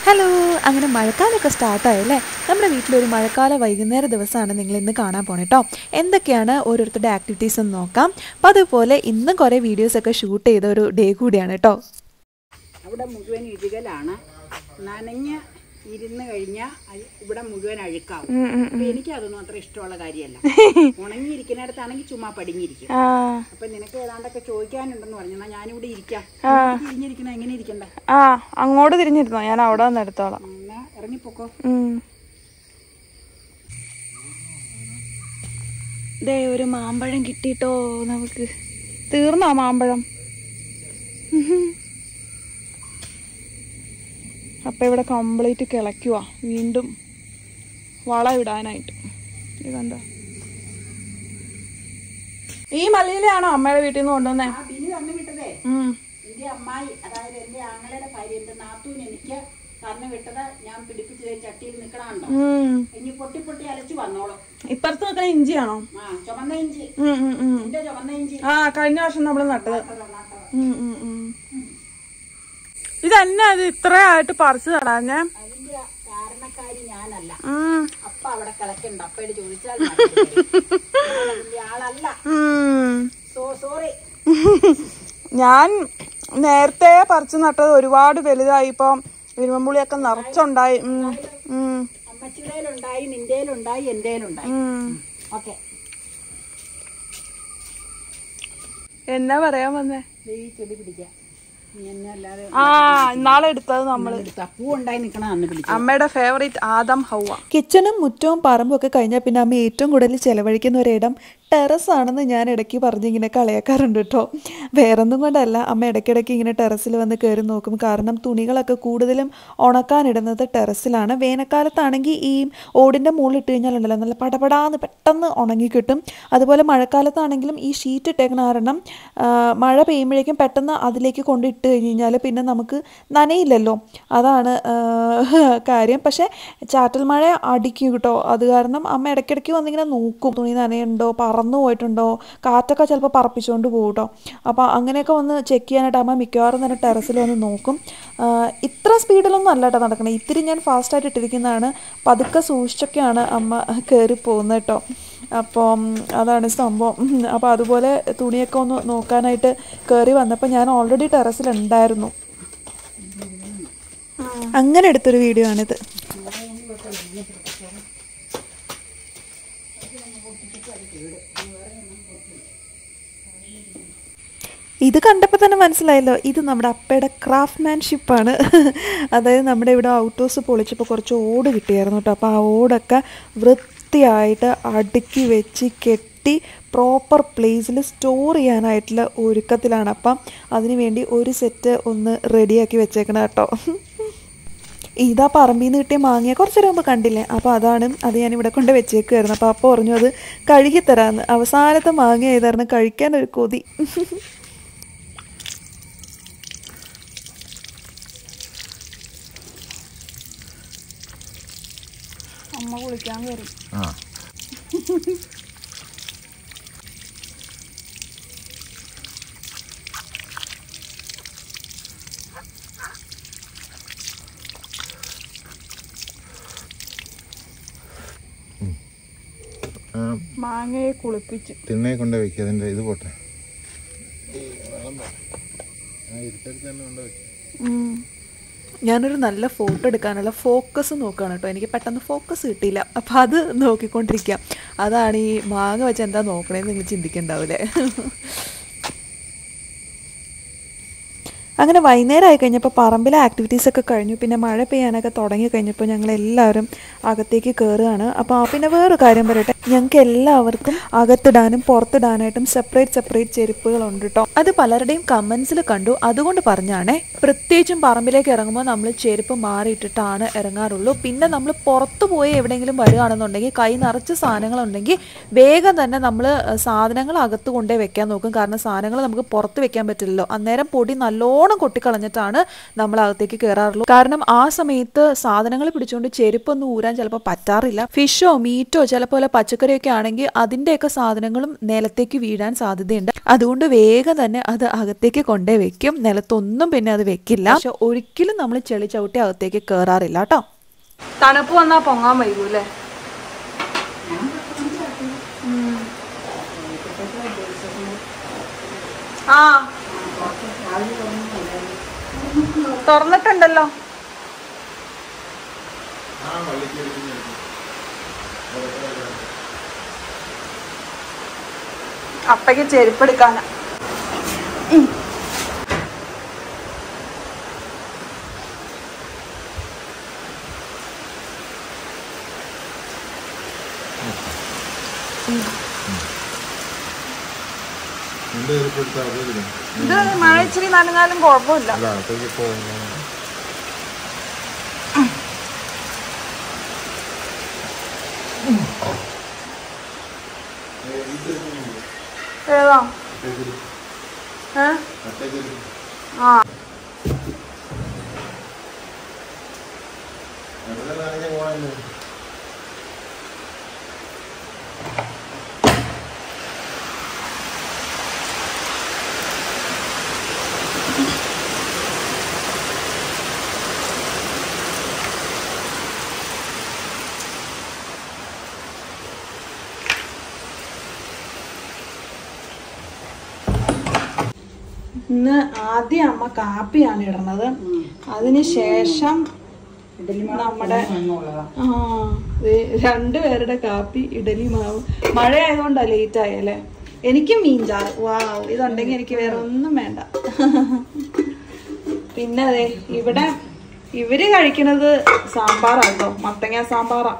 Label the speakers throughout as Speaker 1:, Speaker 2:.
Speaker 1: Hello, അങ്ങനെ മഴക്കാലമൊക്കെ സ്റ്റാർട്ടായല്ലേ. നമ്മുടെ വീട്ടിലൊരു മഴക്കാല വൈകുന്നേര ദിവസമാണ് നിങ്ങൾ ഇന്ന് കാണാൻ പോണേ കേട്ടോ. എന്തൊക്കെയാണ് ഓരോരുത്തരുടെ ആക്ടിവിറ്റീസ് എന്ന് നോക്കാം. അപ്പോൾ അതുപോലെ ഇന്നും കുറേ വീഡിയോസൊക്കെ ഷൂട്ട് ചെയ്ത ഒരു ഡേ കൂടിയാണ് കേട്ടോ.
Speaker 2: അവിടെ മുഴുവൻ ഇഴുകലാണ്, നനഞ്ഞ് ഇരുന്ന് കഴിഞ്ഞാൽ ഇവിടെ മുഴുവൻ അഴുക്കാവും. അപ്പൊ എനിക്ക് അതൊന്നും അത്ര ഇഷ്ടമുള്ള കാര്യമല്ല. ഉണങ്ങിയിരിക്കുന്നിടത്താണെങ്കിൽ ചുമ്മാ പടിഞ്ഞിരിക്കും. അപ്പൊ നിനക്ക് ഏതാണ്ടൊക്കെ ചോദിക്കാനുണ്ടെന്ന് പറഞ്ഞാ ഞാനിവിടെ ഇരിക്കാം. തിരിഞ്ഞിരിക്കണ എങ്ങനെ ഇരിക്കണ്ടേ?
Speaker 3: അങ്ങോട്ട് തിരിഞ്ഞിരുന്നോ? ഞാൻ അവിടെ വന്ന് എടുത്തോളാം.
Speaker 2: ഇറങ്ങിപ്പോക്കോ.
Speaker 3: ദേ ഒരു മാമ്പഴം കിട്ടിട്ടോ നമുക്ക്. തീർന്നോ മാമ്പഴം? അപ്പം ഇവിടെ കംപ്ലീറ്റ് കിളയ്ക്കുക, വീണ്ടും വളം ഇടാനായിട്ട്. ഇതെന്താ, ഈ മല്ലിയിലാണോ അമ്മയുടെ വീട്ടിൽ നിന്ന് കൊണ്ടുവന്നേ?
Speaker 2: എന്റെ അമ്മായി, അതായത് എന്റെ ആങ്ങളുടെ ഭാര്യ, എന്റെ നാത്തൂന് എനിക്ക് തന്നു വിട്ടത് ഞാൻ പിടിപ്പിച്ച് ചട്ടിയിൽ നിക്കണുണ്ടോ. ഇനി പൊട്ടി പൊട്ടി അലച്ചു വന്നോളൂ.
Speaker 3: ഇപ്പുറത്ത് നിൽക്കുന്ന ഇഞ്ചിയാണോ?
Speaker 2: ചുമന്ന ഇഞ്ചി. എന്റെ ചുമന്ന ഇഞ്ചി
Speaker 3: കഴിഞ്ഞ വർഷം നമ്മള് നട്ടത്. ഇതെന്നാ ഇത് ഇത്രയായിട്ട് പറിച്ചു തടാഞ്ഞേ?
Speaker 2: അതിന്റെ കാരണക്കാരി ഞാനല്ല. അപ്പ അവിടെ കിളക്കണ്ട. അപ്പയോട് ചോദിച്ചാൽ ആളല്ല. സോറി.
Speaker 3: ഞാൻ നേരത്തെ പറിച്ചു നട്ടത് ഒരുപാട് വലുതായി. ഇപ്പൊ ഇരുമ്പുളിയൊക്കെ നിറച്ചുണ്ടായി.
Speaker 2: അമ്മച്ചിയുടേലുണ്ടായി, നിന്റേലുണ്ടായി, എന്റേലുണ്ടായി. ഓക്കെ,
Speaker 3: എന്നാ പറയാൻ വന്നേ?
Speaker 2: ഈ ചെടി പിടിക്കാം.
Speaker 3: ഇന്നാളെ എടുത്തത് നമ്മള്. അമ്മയുടെ ഫേവറേറ്റ് ആദം ഹൗവ.
Speaker 1: കിച്ചണും മുറ്റവും പറമ്പും ഒക്കെ കഴിഞ്ഞാൽ പിന്നെ അമ്മ ഏറ്റവും കൂടുതൽ ചെലവഴിക്കുന്ന ഒരിടം ടെറസാണെന്ന് ഞാൻ ഇടയ്ക്ക് പറഞ്ഞിങ്ങനെ കളയാക്കാറുണ്ട് കേട്ടോ. വേറൊന്നും കൊണ്ടല്ല, അമ്മ ഇടയ്ക്കിടയ്ക്ക് ഇങ്ങനെ ടെറസിൽ വന്ന് കയറി നോക്കും. കാരണം തുണികളൊക്കെ കൂടുതലും ഉണക്കാനിടുന്നത് ടെറസിലാണ്. വേനൽക്കാലത്താണെങ്കിൽ ഈ ഓടിൻ്റെ മുകളിൽ ഇട്ട് കഴിഞ്ഞാലുണ്ടല്ലോ നല്ല പടപടാന്ന് പെട്ടെന്ന് ഉണങ്ങി കിട്ടും. അതുപോലെ മഴക്കാലത്താണെങ്കിലും ഈ ഷീറ്റ് ഇട്ടേക്കണ കാരണം മഴ പെയ്യുമ്പോഴേക്കും പെട്ടെന്ന് അതിലേക്ക് കൊണ്ടിട്ട് കഴിഞ്ഞാൽ പിന്നെ നമുക്ക് നനയില്ലല്ലോ. അതാണ് കാര്യം. പക്ഷേ ചാറ്റൽ മഴ അടിക്കും കേട്ടോ. അത് കാരണം അമ്മ ഇടയ്ക്കിടയ്ക്ക് വന്നിങ്ങനെ നോക്കും, തുണി നനയുണ്ടോ, പറന്നു പോയിട്ടുണ്ടോ, കാറ്റൊക്കെ ചിലപ്പോൾ പറപ്പിച്ചുകൊണ്ട് പോകും കേട്ടോ. അപ്പോൾ അങ്ങനെയൊക്കെ വന്ന് ചെക്ക് ചെയ്യാനായിട്ട് അമ്മ മിക്കവാറും തന്നെ ടെറസിൽ വന്ന് നോക്കും. ഇത്ര സ്പീഡിലൊന്നും അല്ല കേട്ടോ നടക്കണേ. ഇത്തിരി ഞാൻ ഫാസ്റ്റായിട്ട് ഇട്ടിരിക്കുന്നതാണ്. പതുക്കെ സൂക്ഷിച്ചൊക്കെയാണ് അമ്മ കയറി പോകുന്നത് കേട്ടോ. അപ്പം അതാണ് സംഭവം. അപ്പോൾ അതുപോലെ തുണിയൊക്കെ ഒന്ന് നോക്കാനായിട്ട് കയറി വന്നപ്പോൾ ഞാൻ ഓൾറെഡി ടെറസിലുണ്ടായിരുന്നു. അങ്ങനെ എടുത്തൊരു വീഡിയോ ആണിത്. ഇത് കണ്ടപ്പോൾ തന്നെ മനസ്സിലായല്ലോ, ഇത് നമ്മുടെ അപ്പയുടെ ക്രാഫ്റ്റ്മാൻഷിപ്പാണ്. അതായത് നമ്മുടെ ഇവിടെ ഔട്ട് ഹൗസ് പൊളിച്ചപ്പോൾ കുറച്ച് ഓട് കിട്ടിയായിരുന്നു കേട്ടോ. അപ്പോൾ ആ ഓടൊക്കെ വൃത്തിയായിട്ട് അടുക്കി വെച്ച് കെട്ടി പ്രോപ്പർ പ്ലേസിൽ സ്റ്റോർ ചെയ്യാനായിട്ടുള്ള ഒരുക്കത്തിലാണ്. അപ്പം അതിന് വേണ്ടി ഒരു സെറ്റ് ഒന്ന് റെഡിയാക്കി വെച്ചേക്കണം കേട്ടോ. ഇതാ പറമ്പിൽ നിന്ന് കിട്ടിയ മാങ്ങ കുറച്ച് മുമ്പ് കണ്ടില്ലേ? അപ്പോൾ അത് ഞാനിവിടെ കൊണ്ട് വെച്ചേക്കുമായിരുന്നു. അപ്പോൾ അപ്പോൾ പറഞ്ഞു അത് കഴുകിത്തരാമെന്ന്. അവസാനത്തെ മാങ്ങ ഏതായിരുന്നു, കഴിക്കാനൊരു കൊതി.
Speaker 3: അമ്മ കുളിക്കാൻ കയറി. മാങ്ങയെ കുളിപ്പിച്ച്
Speaker 4: തിണ്ണയെ കൊണ്ട് വെക്കുക. അതിൻ്റെ ഇത് പോട്ടെ.
Speaker 1: ഞാനൊരു നല്ല ഫോട്ടോ എടുക്കാനുള്ള ഫോക്കസ് നോക്കുകയാണ് കേട്ടോ. എനിക്ക് പെട്ടെന്ന് ഫോക്കസ് കിട്ടിയില്ല. അപ്പോൾ അത് നോക്കിക്കൊണ്ടിരിക്കുക. അതാണ് ഈ മാങ്ങ വെച്ച് എന്താ നോക്കണേന്ന് നിങ്ങൾ ചിന്തിക്കണ്ടാവില്ലേ. അങ്ങനെ വൈകുന്നേരം ആയി കഴിഞ്ഞപ്പോൾ പറമ്പിലെ ആക്ടിവിറ്റീസൊക്കെ കഴിഞ്ഞു. പിന്നെ മഴ പെയ്യാനൊക്കെ തുടങ്ങി കഴിഞ്ഞപ്പോൾ ഞങ്ങളെല്ലാവരും അകത്തേക്ക് കയറുകയാണ്. അപ്പോൾ പിന്നെ വേറൊരു കാര്യം പറയട്ടെ, ഞങ്ങൾക്ക് എല്ലാവർക്കും അകത്തിടാനും പുറത്തിടാനായിട്ടും സെപ്പറേറ്റ് ചെരുപ്പുകളുണ്ട് കേട്ടോ. അത് പലരുടെയും കമൻസിൽ കണ്ടു, അതുകൊണ്ട് പറഞ്ഞാണേ. പ്രത്യേകിച്ചും പറമ്പിലേക്ക് ഇറങ്ങുമ്പോൾ നമ്മൾ ചെരുപ്പ് മാറിയിട്ടിട്ടാണ് ഇറങ്ങാറുള്ളൂ. പിന്നെ നമ്മൾ പുറത്തു പോയി എവിടെയെങ്കിലും വരികയാണെന്നുണ്ടെങ്കിൽ കൈ നിറച്ച് സാധനങ്ങളുണ്ടെങ്കിൽ വേഗം തന്നെ നമ്മൾ സാധനങ്ങൾ അകത്ത് കൊണ്ടേ വെക്കാൻ നോക്കും. കാരണം സാധനങ്ങൾ നമുക്ക് പുറത്ത് വെക്കാൻ പറ്റില്ലല്ലോ. അന്നേരം പൊടി നല്ലോണം കൊട്ടിക്കളഞ്ഞിട്ടാണ് നമ്മൾ അകത്തേക്ക് കയറാറുള്ളൂ. കാരണം ആ സമയത്ത് സാധനങ്ങൾ പിടിച്ചുകൊണ്ട് ചെരുപ്പൊന്നും ഊരാൻ ചിലപ്പോൾ പറ്റാറില്ല. ഫിഷോ മീറ്റോ ചിലപ്പോൾ പച്ചക്കറി പച്ചക്കറിയൊക്കെ ആണെങ്കിൽ അതിൻ്റെയൊക്കെ സാധനങ്ങളും നിലത്തേക്ക് വീഴാൻ സാധ്യതയുണ്ട്. അതുകൊണ്ട് വേഗം തന്നെ അത് അകത്തേക്ക് കൊണ്ടേ വെക്കും. നിലത്തൊന്നും പിന്നെ അത് വെക്കില്ല. പക്ഷെ ഒരിക്കലും നമ്മൾ ചെളി ചവിട്ടി അകത്തേക്ക് കയറാറില്ല കേട്ടോ.
Speaker 3: തണുപ്പ് വന്നാൽ പൊങ്ങാൻ വൈകൂല്ലേ? ആ തുറന്നിട്ടുണ്ടല്ലോ. അപ്പയ്ക്ക് ചെരുപ്പെടുക്കാനാ. ഇത് മഴ ഇച്ചിരി നനഞ്ഞാലും കുഴപ്പമില്ല. ഏതാ? ആ ഇന്ന് ആദ്യം അമ്മ കാപ്പിയാണ് ഇടുന്നത്. അതിന് ശേഷം നമ്മുടെ രണ്ടുപേരുടെ കാപ്പി ഇഡലി മാവ്. മഴ ആയതുകൊണ്ടാ ലേറ്റ് ആയല്ലേ. എനിക്ക് മീൻചാറ്. വാവ്, ഇതുണ്ടെങ്കിൽ എനിക്ക് വേറെ ഒന്നും വേണ്ട. പിന്നെ അതെ ഇവിടെ ഇവര് കഴിക്കുന്നത് സാമ്പാറാട്ടോ, മത്തങ്ങ സാമ്പാറാ.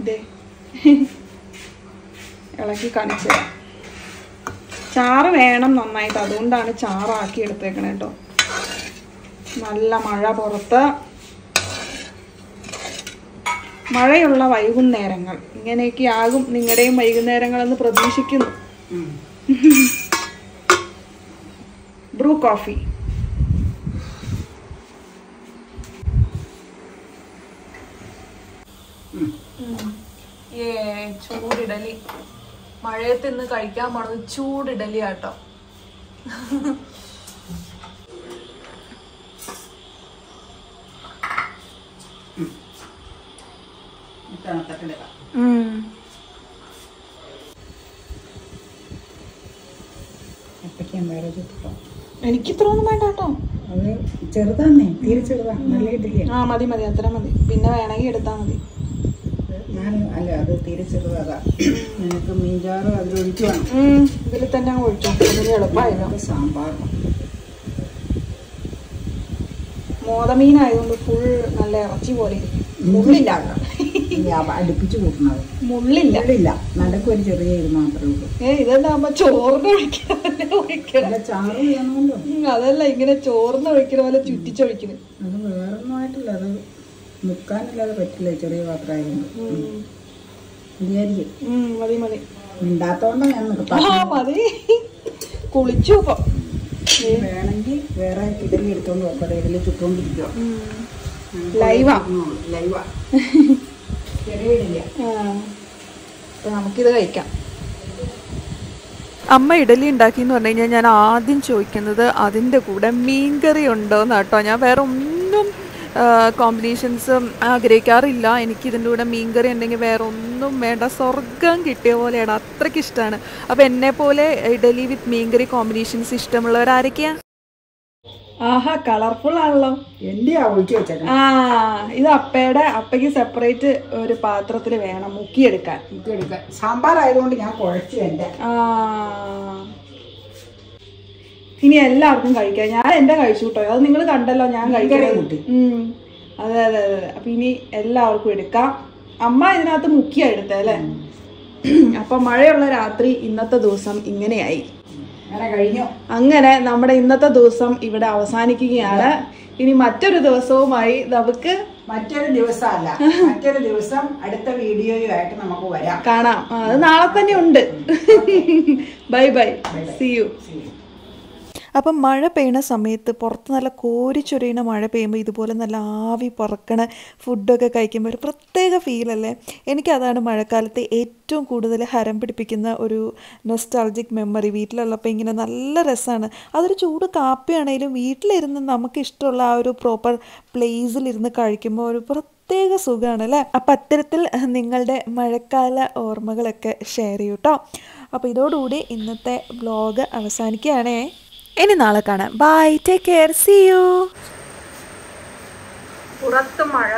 Speaker 3: ഇതേ ഇളക്കി കാണിച്ചു തരാം. ചാറ് വേണം നന്നായിട്ട്, അതുകൊണ്ടാണ് ചാറാക്കി എടുത്തേക്കണേ കേട്ടോ. നല്ല മഴ പുറത്ത്. മഴയുള്ള വൈകുന്നേരങ്ങൾ ഇങ്ങനെയൊക്കെ ആകും നിങ്ങളുടെയും വൈകുന്നേരങ്ങളെന്ന് പ്രതീക്ഷിക്കുന്നു. Bru coffee. ചൂടിഡലി. മഴയത്ത് ഇന്ന് കഴിക്കാൻ പോണത് ചൂടിഡലി ആട്ടോ. എനിക്ക് ഇത്ര ഒന്നും വേണ്ട കേട്ടോ.
Speaker 2: ചെറുതാന്നേ, തീരെ ചെറുതാ. നല്ല ഇഡ്ഡലിയാ.
Speaker 3: ആ മതി മതി, അത്ര മതി. പിന്നെ വേണമെങ്കിൽ എടുത്താൽ മതി.
Speaker 2: ഞാൻ അല്ല, അത് തീരെ ചെറുതാ. നിനക്ക് മീൻചാറ് അതിലൊഴിച്ചു വേണം.
Speaker 3: ഇതിൽ തന്നെ ഒഴിച്ചു. അതിന് എളുപ്പമായല്ലോ.
Speaker 2: സാമ്പാർ
Speaker 3: മോതമീനായതുകൊണ്ട് ഫുൾ നല്ല ഇറച്ചി പോലെ മുള്ളില്ല.
Speaker 2: അടുപ്പിച്ച് കൂട്ടുന്നത്
Speaker 3: മുള്ളില്ല.
Speaker 2: നടക്കും ഒരു ചെറിയ ഇത് മാത്രമേ ഉള്ളൂ.
Speaker 3: ഇതെന്താ ചോറിന് ഒഴിക്കണം.
Speaker 2: ചാറ് വേണമല്ലോ.
Speaker 3: അതല്ല, ഇങ്ങനെ ചോറിന് ഒഴിക്കണ പോലെ ചുറ്റിച്ചൊഴിക്കണം.
Speaker 2: അത് വേറൊന്നും ആയിട്ടില്ല. അത് മുക്കാനില്ലാതെ പറ്റില്ല, ചെറിയ പാത്രമായതുകൊണ്ട്.
Speaker 3: മതി മതി.
Speaker 2: മിണ്ടാത്തോണ്ടാ ഞാൻ നിർത്താം.
Speaker 3: മതി. കുളിച്ചു ഇപ്പൊ.
Speaker 2: വേണമെങ്കിൽ വേറെ ഇഡലി എടുത്തോണ്ട് പോകാം. ഇഡലി ചുട്ടോണ്ടിരിക്കുക.
Speaker 3: ലൈവാ.
Speaker 2: ചെറിയ ഇഡലിയാ.
Speaker 3: അപ്പൊ നമുക്കിത് കഴിക്കാം.
Speaker 1: അമ്മ ഇഡലി ഉണ്ടാക്കിയെന്ന് പറഞ്ഞു കഴിഞ്ഞാൽ ഞാൻ ആദ്യം ചോദിക്കുന്നത് അതിൻ്റെ കൂടെ മീൻകറി ഉണ്ടോയെന്ന് കേട്ടോ. ഞാൻ വേറെ ഒന്നും കോമ്പിനേഷൻസ് ആഗ്രഹിക്കാറില്ല. എനിക്ക് ഇതിൻ്റെ കൂടെ മീൻകറി ഉണ്ടെങ്കിൽ വേറെ ഒന്നും വേണ്ട. സ്വർഗം കിട്ടിയ പോലെയാണ്, അത്രയ്ക്ക് ഇഷ്ടമാണ്. അപ്പോൾ എന്നെപ്പോലെ ഇഡലി വിത്ത് മീൻകറി കോമ്പിനേഷൻസ് ഇഷ്ടമുള്ളവരാരൊക്കെയാണ്?
Speaker 3: ആഹാ, കളർഫുൾ ആണല്ലോ.
Speaker 2: എന്റെ ഒഴിച്ചു വെച്ചേക്കാം.
Speaker 3: ഇത് അപ്പയ്ക്ക് സെപ്പറേറ്റ് ഒരു പാത്രത്തിൽ വേണം മുക്കിയെടുക്കാൻ.
Speaker 2: സാമ്പാർ ആയതുകൊണ്ട് ഞാൻ കുഴച്ചു. എന്റെ
Speaker 3: ഇനി എല്ലാവർക്കും കഴിക്കാം. ഞാൻ എന്റെ കഴിച്ചു കേട്ടോ. അത് നിങ്ങൾ കണ്ടല്ലോ, ഞാൻ കഴിക്കുന്നത്. അതെ അതെ അതെ. അപ്പൊ ഇനി എല്ലാവർക്കും എടുക്കാം. അമ്മ ഇതിനകത്ത് മുക്കിയാ എടുത്തല്ലേ. അപ്പൊ മഴയുള്ള രാത്രി ഇന്നത്തെ ദിവസം ഇങ്ങനെയായി. അങ്ങനെ നമ്മുടെ ഇന്നത്തെ ദിവസം ഇവിടെ അവസാനിക്കുകയാണ്. ഇനി മറ്റൊരു ദിവസവുമായി നമുക്ക്
Speaker 2: മറ്റൊരു ദിവസം അടുത്ത വീഡിയോയുമായിട്ട് നമുക്ക് വരാം,
Speaker 3: കാണാം. അത് നാളെ തന്നെ ഉണ്ട്. Bye bye, see you.
Speaker 1: അപ്പം മഴ പെയ്യുന്ന സമയത്ത് പുറത്ത് നല്ല കോരിച്ചൊരിയുന്ന മഴ പെയ്യുമ്പോൾ ഇതുപോലെ നല്ല ആവി പറക്കണ ഫുഡൊക്കെ കഴിക്കുമ്പോൾ ഒരു പ്രത്യേക ഫീലല്ലേ. എനിക്കതാണ് മഴക്കാലത്ത് ഏറ്റവും കൂടുതൽ ഹരം പിടിപ്പിക്കുന്ന ഒരു നൊസ്റ്റാൾജിക് മെമ്മറി. വീട്ടിലുള്ളപ്പോൾ ഇങ്ങനെ നല്ല രസമാണ്. അതൊരു ചൂട് കാപ്പിയാണെങ്കിലും വീട്ടിലിരുന്ന് നമുക്ക് ഇഷ്ടമുള്ള ആ ഒരു പ്രോപ്പർ പ്ലേസിലിരുന്ന് കഴിക്കുമ്പോൾ ഒരു പ്രത്യേക സുഖമാണ് അല്ലേ. അപ്പം അത്തരത്തിൽ നിങ്ങളുടെ മഴക്കാല ഓർമ്മകളൊക്കെ ഷെയർ ചെയ്യൂ കേട്ടോ. അപ്പോൾ ഇതോടുകൂടി ഇന്നത്തെ വ്ലോഗ് അവസാനിക്കുകയാണേ. ഇനി നാളെ കാണാം. Bye, take care, see you.
Speaker 2: പുറത്ത് മഴ